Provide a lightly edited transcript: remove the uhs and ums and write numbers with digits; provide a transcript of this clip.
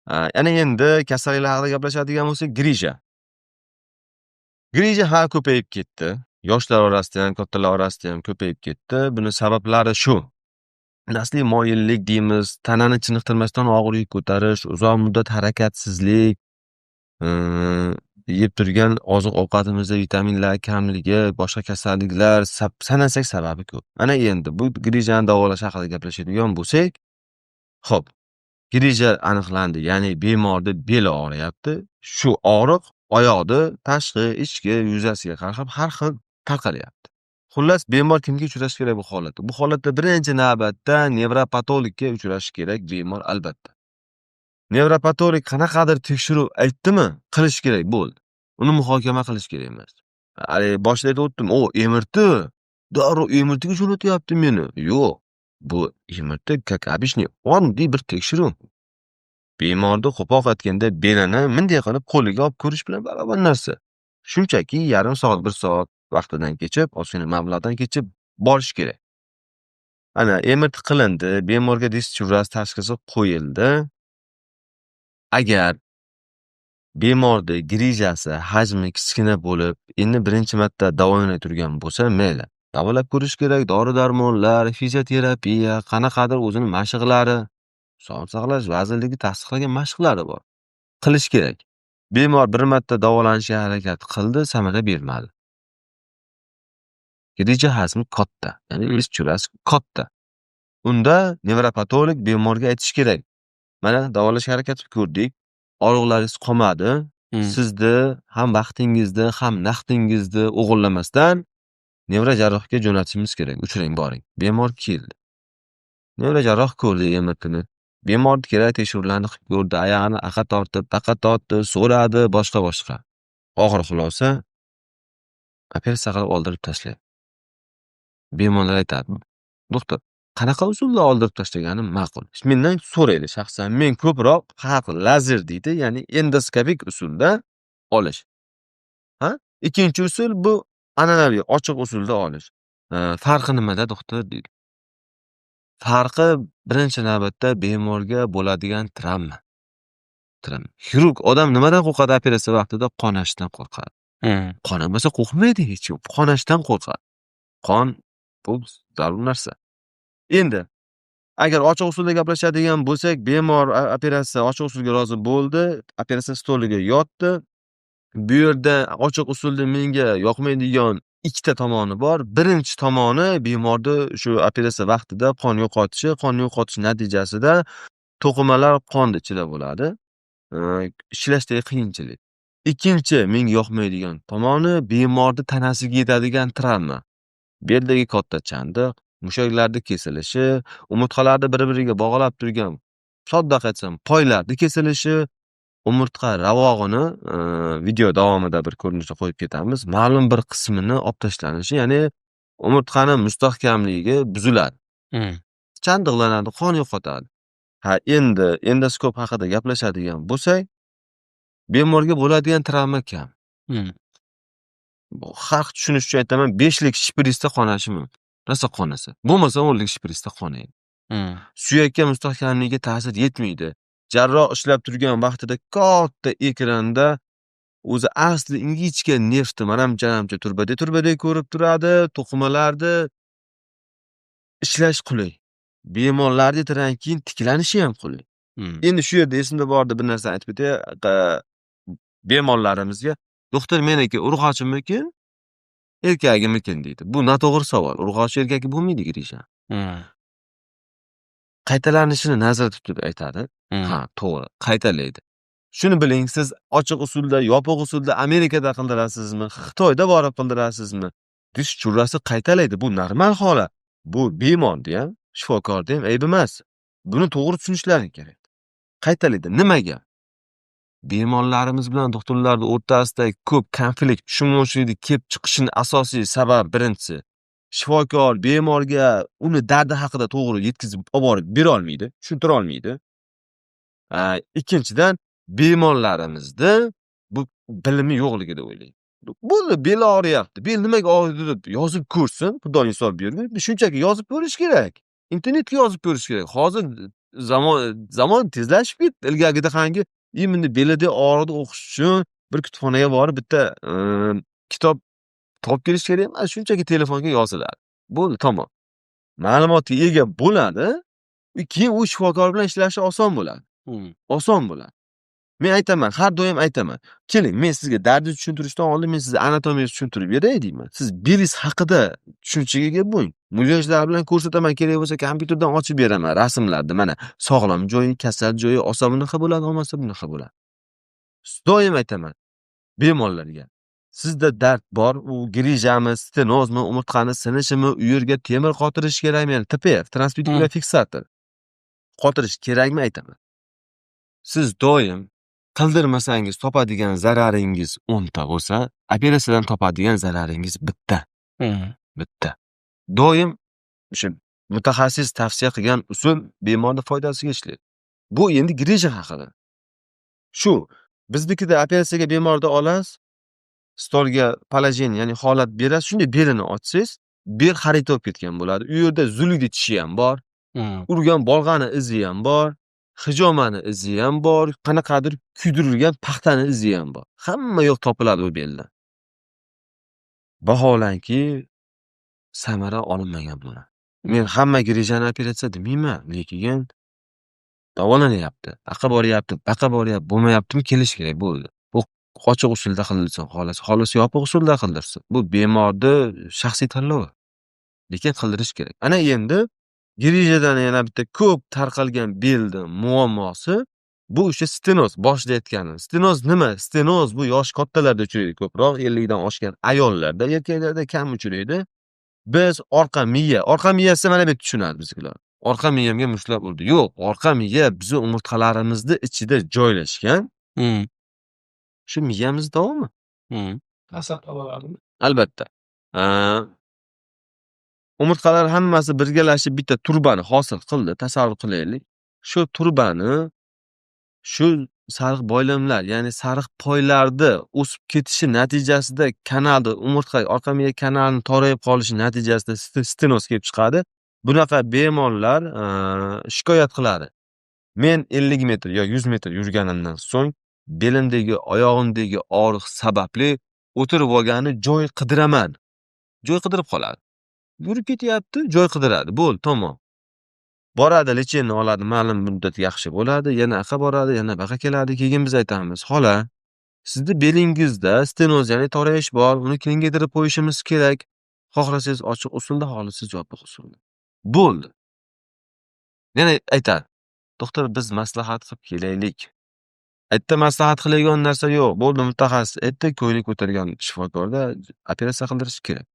Ana endi kasalliklar haqida gaplashadigan bo'lsak, grija. Grija ko'payib ketdi. Yoshlar orasida ham, kattalar orasida ham ko'payib ketdi. Buni sabablari shu. Asli moyillik deymiz, tanani chiniqtirmasdan og'ir yuk ko'tarish, uzoq muddat harakatsizlik, yeb turgan oziq-ovqatimizda vitaminlar kamligi, boshqa kasalliklar sanasak sababi ko'p. Ana endi bu grijani davolash haqida gaplashadigan bo'lsak, xo'p, grija aniqlandi, ya'ni bemorda beli og'riyapti. Shu og'riq oyoqni tashqi, ichki yuzasiga qarab har xil tarqalyapti. Xullas, bemor kimga uchrashi kerak bu holatda? Bu holatda birinchi navbatda nevropatologga uchrashi kerak bemor albatta. Nevropatolog qanaqadir tekshiruv aytdimi, qilish kerak bo'ldi. Uni muhokama qilish kerak emas. Boshida aytib o'tdim, emirti, darrov emirtiga jo'natyapti meni. Yo'q, bu emirti как обычный oddiy bir tekshiruv. Bemorni qo'poq aytganda belini bunday qilib qo'liga olib ko'rish bilan barobar narsa. Shunchaki yarim soat, 1 soat vaqtidan kechib, ozgina mablag'dan kechib borish kerak. Ana emirti qilindi, bemorga dischurraz tashxisi qo'yildi. Agar bemorda grijasi hajmi kichkina bo'lib, endi birinchi marta davolanay turgan bo'lsa, mayli. Davolab ko'rish kerak, dori-darmonlar, fizioterapiya, qanaqadir o'zini mashqlari, sog'liqni saqlash vazirligi tasdiqlagan mashqlari bor. Qilish kerak. Bemor bir marta davolanishga harakat qildi, samara bermadi. Grija hajmi katta, ya'ni dischurraz katta. Unda nevropatolog bemorga aytish kerak. Mana davolashga harakat qilib ko'rdik. Og'riqlaringiz qolmadi. Sizni ham vaqtingizni, ham naqdingizni o'g'irlamasdan nevrojarrohga jo'natishimiz kerak. Uchiring, boring. Bemor keldi. Nevrojarroh ko'rdi emirtini. Bemorni kerak tekshiruvlarni qilib ko'rdi, oyog'ini aqa tortib, baqa tortdi, so'radi, boshqa. Oxir xulosa operatsiya qilib oldirib tashlaydi. Bemorlar aytadi, doktor, qanaqa usulda oldirib tashlaganim ma'qul? Mendan so'raydi shaxsan. Men ko'proq lazer deydi, ya'ni endoskopik usulda olish. Ikkinchi usul bu an'anaviy ochiq usulda olish. Farqi nimada, doktor deydi. Farqi birinchi navbatda bemorga bo'ladigan travma. Xirurg odam nimadan qo'rqadi operatsiya vaqtida? Qonashdan qo'rqadi. Qonamasa qo'rqmaydi hech kim. Qonashdan qo'rqadi. Qon bu zarur narsa. Endi agar ochiq usulda gaplashadigan bo'lsak, bemor operatsiya ochiq usulga rozi bo'ldi, operatsiya stoliga yotdi. Bu yerda ochiq usulda menga yoqmaydigan ikkita tomoni bor. Birinchi tomoni bemorda shu operatsiya vaqtida qon yo'qotish natijasida to'qimalar qon ichida bo'ladi. Ishlashdagi qiyinchilik. Ikkinchi menga yoqmaydigan tomoni bemorning tanasiga yetadigan travma. Beldagi katta chandiq, mushaklarda kesilishi, umurtqalarni bir-biriga bog'lab turgan, sodda aytsam, poylarni kesilishi, umurtqa ravog'ini video davomida bir ko'rinishda qo'yib ketamiz. Ma'lum bir qismini olib tashlanishi, ya'ni umurtqaning mustahkamligi buziladi. Chandiqlanadi, qon yo'qotadi. Endi endoskop haqida gaplashadigan bo'lsak, bemorga bo'ladigan travma kam. Xalq tushunish uchun aytaman, 5lik shprisda qonashi mumkin. Rosa qonasa. Bo'lmasa 10lik shprisda qonaydi. Suyakka mustahkamligiga ta'sir yetmaydi. Jarroh ishlab turgan vaqtida katta ekranda o'zi asli ingichka nervni manamcha turbada ko'rib turadi, to'qimalarni ishlash qulay. Bemorlarning keyin tiklanishi ham qulay. Endi shu yerda esimda bordi bir narsa aytib o'tay. Bemorlarimizga, doktor, meniki urg'ochimikin, erkagimikin deydi. Bu noto'g'ri savol. Urg'ochi erkak bo'lmaydi grija. Qaytalanishini nazarda tutib aytadi. To'g'ri, qaytalaydi. Shuni biling, siz ochiq usulda, yopiq usulda Amerikada qildirasizmi, Xitoyda borib qildirasizmi? Dischurrasi qaytalaydi. Bu normal holat. Bu bemorda ham, shifokorda ham ayb emas. Buni to'g'ri tushunishlari kerak. Qaytalaydi. Nimaga? Bemorlarimiz bilan doktorlarning o'rtasida ko'p konflikt, tushunmovchilikni kelib chiqishining asosiy sabab birinchisi, shifokor bemorga uni dardi haqida to'g'ri yetkazib olib bera olmaydi, tushuntira olmaydi. Ikkinchidan, bemorlarimizda bu bilimi yo'qligida o'ylaydi. Bo'ldi, beli og'riyapti. Bel nimaga og'riydi deb yozib ko'rsin, xudo insof berdi. Shunchaki yozib ko'rish kerak. Internetga yozib ko'rish kerak. Hozir zamon tezlashib ketdi. Ilgarigida qangi именно belida og'rig'ida o'qish uchun bir kutubxonaga borib bitta kitob topib kelish kerak emas. Shunchaki telefonga yoziladi. Bo'ldi, tamom. Ma'lumotga ega bo'ladi. Keyin u shifokor bilan ishlashi oson bo'ladi. Oson bo'ladi. Men aytaman, har doim aytaman. Keling, men sizga dardingizni tushuntirishdan oldin men sizga anatomiyani tushuntirib beray deyman. Siz belingiz haqida tushunchaga ega bo'ling. Mujojlar bilan ko'rsataman, kerak bo'lsa kompyuterdan ochib beraman rasmlarni. Mana sog'lom joyi, kasal joyi olsa bunaqa bo'ladi, olmasa bunaqa bo'ladi. Doim aytaman bemorlarga. Sizda dard bor, u grijami, stenozmi, umurtqani sinishimi, u yerga temir qotirish kerakmi, ya'ni TPF, transvitikulyar fiksator. Qotirish kerakmi aytaman. Siz doim qildirmasangiz topadigan zararingiz 10 ta bo'lsa, operatsiyadan topadigan zararingiz bitta. Bitta. Doim o'sha mutaxassis tavsiya qilgan usul bemorni foydasiga ishlaydi. Bu endi grija haqida. Shu biznikida operatsiyaga bemorni olasiz, stolga положение, ya'ni holat berasiz, shunday belini ochsangiz, bel xarit bo'lib ketgan bo'ladi. U yerda zulukli tishi ham bor, urgan bolg'ani izi ham bor, hijomani izi ham bor, qanaqadir kuydirilgan paxtani izi ham bor. Hamma yo'q topiladi u beldan. Vaholanki samara olinmagan bo'ladi. Men hamma grijani operatsiya demayman, lekin davolanyapti, baqa boryapti, bo'lmayaptimi kelish kerak bo'ldi. Bu ochiq usulda qildirsin, xolos yopiq usulda qildirsin. Bu bemorni shaxsiy tanlovi. Lekin qildirish kerak. Ana endi grijadan yana bitta ko'p tarqalgan belni muammosi bu o'sha stenoz, boshida aytganim. Stenoz nima? Stenoz bu yosh kattalarda uchraydi ko'proq, 50 dan oshgan ayollarda, erkaklarda kam uchraydi. Biz orqa miyasi mana bu tushunadi bizlar. Orqa miyamga mushtlab urdi. Yo'q, orqa miya bizning umurtqalarimizning ichida joylashgan. Shu miyamizdami? Ta'sir qiladimi? Albatta. Umurtqalar hammasi birgalashib bitta turbani hosil qildi. Tasavvur qilaylik. Shu turbani shu sariq boylamlar, ya'ni sariq poylarda o'sib ketishi natijasida kanalda umurtqa orqa miya kanalini torayib qolishi natijasida stenoz kelib chiqadi. Bunaqa bemorlar shikoyat qiladi. Men 50 metr yo 100 metr yurganimdan so'ng belimdagi, oyog'imdagi og'riq sababli o'tirib olgani joy qidiraman. Joy qidirib qoladi. Yurib ketyapti, joy qidiradi. Bo'ldi, tamom. Boradi, lecheni oladi, ma'lum muddat yaxshi bo'ladi, yana aqa boradi, yana baqa keladi. Keyin biz aytamiz, xola, sizni belingizda stenoz, ya'ni torayish bor, uni kengaytirib qo'yishimiz kerak. Xohlasangiz ochiq usulda, xohlasangiz yopiq usulda. Bo'ldi. Yana aytadi, doktor, biz maslahat qilib kelaylik. Aytdi, maslahat qiladigan narsa yo'q. Bo'ldi, mutaxassis aytdi, ko'ylak ko'targan shifokorda operatsiya qildirish kerak.